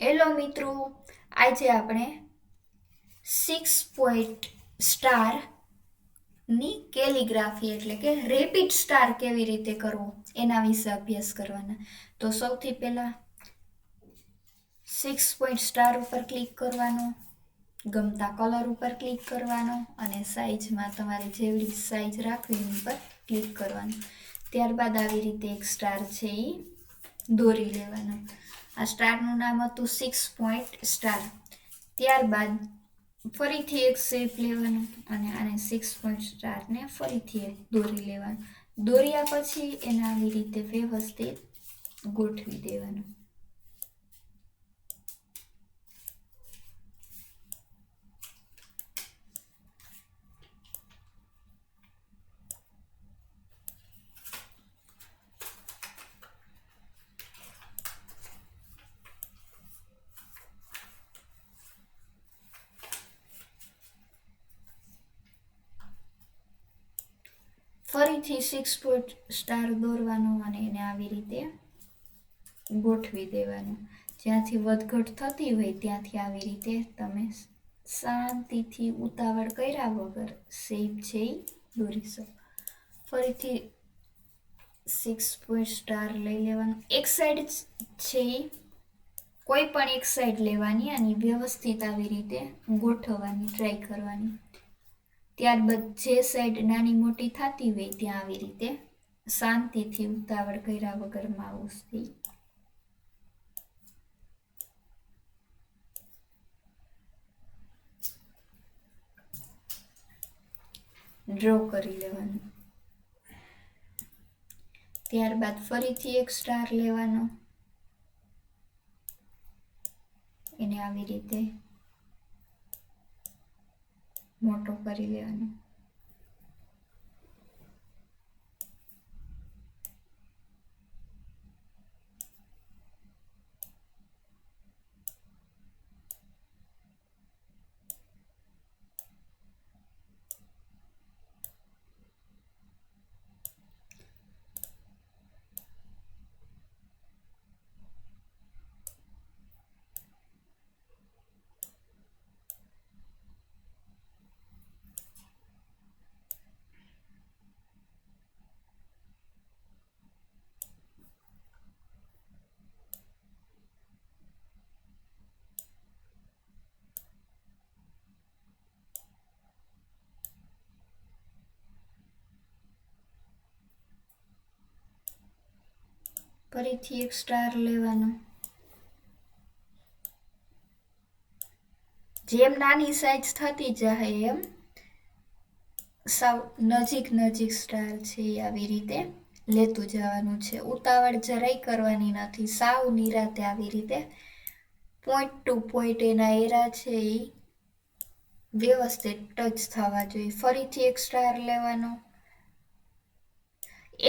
Hello મિત્રો, આજે આપણે 6 પોઈન્ટ સ્ટાર ની કેલિગ્રાફી એટલે કે રેપિડ સ્ટાર કેવી રીતે કરવો એના વિશે અભ્યાસ કરવાના. તો સૌથી પહેલા 6 પોઈન્ટ સ્ટાર ઉપર ક્લિક કરવાનો, ગમતા કલર ઉપર ક્લિક કરવાનો અને સાઈઝમાં તમારે જેવડી સાઈઝ રાખવી એની પર ક્લિક કરવાનું. ત્યારબાદ આવી રીતે એક સ્ટાર છે એ દોરી લેવાનો. આ સ્ટારનું નામ હતું 6 પોઈન્ટ સ્ટાર. ત્યારબાદ ફરીથી એક શેપ લેવાનો અને આને 6 પોઈન્ટ સ્ટારને ફરીથી દોરી લેવાનું. દોર્યા પછી એને આવી રીતે વ્યવસ્થિત ગોઠવી દેવાનું. ફરીથી 6 પોઈન્ટ સ્ટાર દોરવાનો અને એને આવી રીતે ગોઠવી દેવાનું. જ્યાંથી વધઘટ થતી હોય ત્યાંથી આવી રીતે તમે શાંતિથી ઉતાવળ કર્યા વગર શેપ છે એ દોરી શકો. ફરીથી 6 પોઈન્ટ સ્ટાર લઈ લેવાનું. એક સાઈડ છે એ કોઈ પણ એક સાઈડ લેવાની અને વ્યવસ્થિત આવી રીતે ગોઠવવાની ટ્રાય કરવાની. ત્યારબાદ જે સાઈડ નાની મોટી થતી હોય ત્યાં આવી રીતે શાંતિથી ઉતાવળ કર્યા વગર માઉસથી ડ્રો કરી લેવાનું. ત્યારબાદ ફરીથી એક સ્ટાર લેવાનો, એને આવી રીતે મોટો કરી લેવાનો. ફરીથી એક સ્ટાર લેવાનો. જેમ નાની સાઈઝ થતી જાય એમ સાવ નજીક સ્ટાર છે એ આવી રીતે લેતું જવાનું છે. ઉતાવળ જરાય કરવાની નથી. સાવ નિરાતે આવી રીતે પોઈન્ટ ટુ પોઈન્ટ એના એરા છે એ વ્યવસ્થિત ટચ થવા જોઈએ. ફરીથી એક સ્ટાર લેવાનો.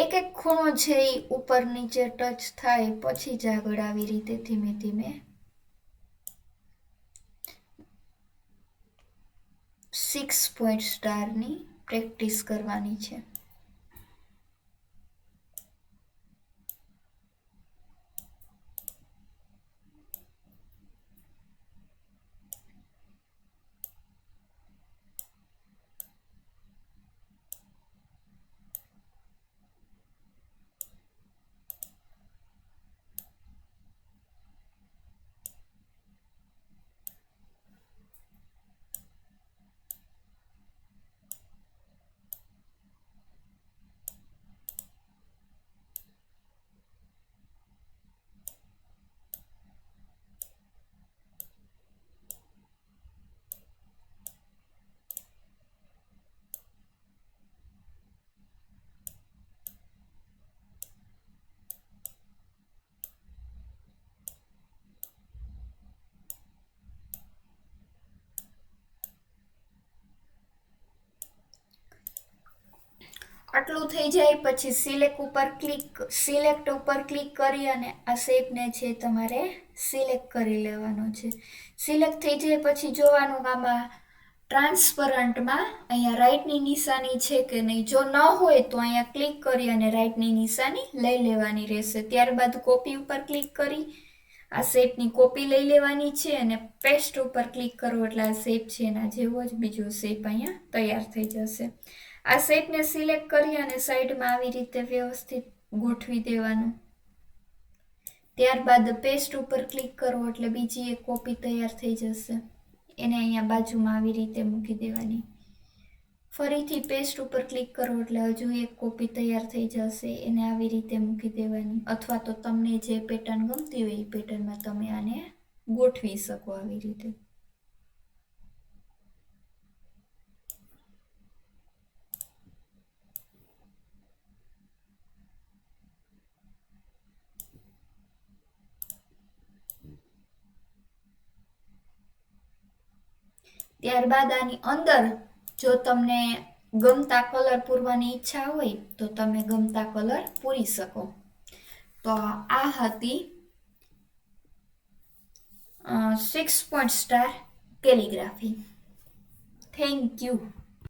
એક એક ખૂણો છે એ ઉપર નીચે ટચ થાય પછી જ આગળ આવી રીતે ધીમે ધીમે 6 પોઈન્ટ સ્ટારની પ્રેક્ટિસ કરવાની છે. આટલું થઈ જાય પછી સિલેક્ટ ઉપર ક્લિક કરી અને આ શેપને છે તમારે સિલેક્ટ કરી લેવાનો છે. સિલેક્ટ થઈ જાય પછી જોવાનું આમાં ટ્રાન્સપરન્ટમાં અહીંયા રાઈટની નિશાની છે કે નહીં. જો ન હોય તો અહીંયા ક્લિક કરી અને રાઈટની નિશાની લઈ લેવાની રહેશે. ત્યારબાદ કોપી ઉપર ક્લિક કરી આ શેપની કોપી લઈ લેવાની છે અને પેસ્ટ ઉપર ક્લિક કરો એટલે આ શેપ છે એના જેવો જ બીજો શેપ અહીંયા તૈયાર થઈ જશે. આ શેપને સિલેક્ટ કરી અને સાઈડમાં આવી રીતે વ્યવસ્થિત ગોઠવી દેવાનું. ત્યારબાદ પેસ્ટ ઉપર ક્લિક કરો એટલે બીજી એક કોપી તૈયાર થઈ જશે. એને અહીંયા બાજુમાં આવી રીતે મૂકી દેવાની. ફરીથી પેસ્ટ ઉપર ક્લિક કરો એટલે હજુ એક કોપી તૈયાર થઈ જશે. એને આવી રીતે મૂકી દેવાની, અથવા તો તમને જે પેટર્ન ગમતી હોય એ પેટર્નમાં તમે આને ગોઠવી શકો આવી રીતે. ત્યારબાદ આની અંદર જો તમને ગમતા કલર પૂરવાની ઈચ્છા હોય તો તમે ગમતા કલર પૂરી શકો. તો આ હતી 6 point star calligraphy. Thank you.